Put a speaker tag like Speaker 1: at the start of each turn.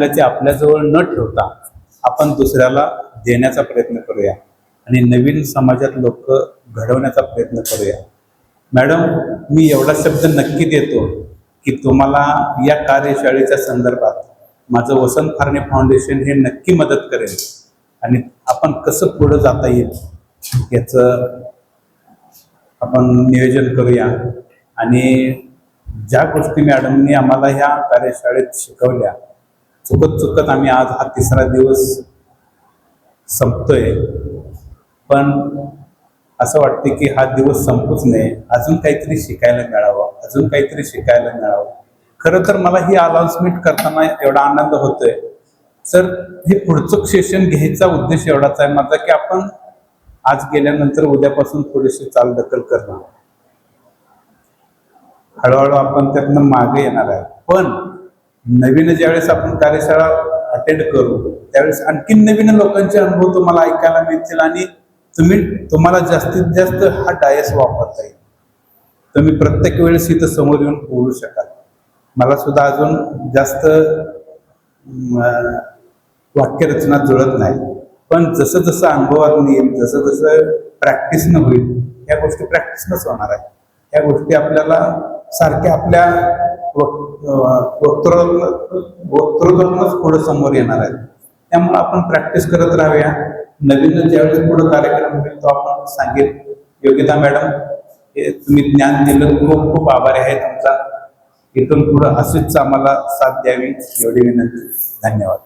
Speaker 1: ते आपल्याजवळ न ठेवता आपण दुसऱ्याला देण्याचा प्रयत्न करूया आणि नवीन समाजात लोक घडवण्याचा प्रयत्न करूया. मॅडम, मी एवढा शब्द नक्की देतो की तुम्हाला या कार्यशाळेच्या संदर्भात माझं वसंत फार्णे फाउंडेशन हे नक्की मदत करेल आणि आपण कसं पुढं जाता येईल याचं आपण नियोजन करूया. आणि ज्या गोष्टी मॅडमनी आम्हाला ह्या कार्यशाळेत शिकवल्या, चुकत आम्ही आज हा 3रा दिवस संपतोय, पण असं वाटते की हा दिवस संपूच नये, अजून काहीतरी शिकायला मिळावं, अजून काहीतरी शिकायला मिळावं. खरं तर मला ही अनाउन्समेंट करताना एवढा आनंद होतोय. तर हे पुढचं सेशन घ्यायचा उद्देश एवढाच आहे माझा की आपण आज गेल्यानंतर उद्यापासून थोडीशी चालढकल करणं, हळूहळू आपण त्यातनं मागे येणार आहे. पण नवीन ज्यावेळेस आपण कार्यशाळा अटेंड करू त्यावेळेस आणखी नवीन लोकांचे अनुभव तुम्हाला ऐकायला मिळतील आणि तुम्हाला जास्तीत जास्त हा डायस वापरता येईल. तुम्ही प्रत्येक वेळेस इथं समोर येऊन बोलू शकाल. मला सुद्धा अजून जास्त वाक्यरचना जुळत नाही, पण जसं जसं अनुभवात येईल, जसं जसं प्रॅक्टिसनं होईल, ह्या गोष्टी प्रॅक्टिसनंच होणार आहे. ह्या गोष्टी आपल्याला सारख्या आपल्या वक्तृत्वातूनच पुढे समोर येणार आहेत. त्यामुळे आपण प्रॅक्टिस करत राहूया. नवीन ज्यावेळेस पुढे कार्यक्रम होईल तो आपण सांगेल. योगिता मॅडम, हे तुम्ही ज्ञान दिलं, खूप खूप आभारी आहे तुमचा. इथून पुढं अशीच आम्हाला साथ द्यावी एवढी विनंती. धन्यवाद.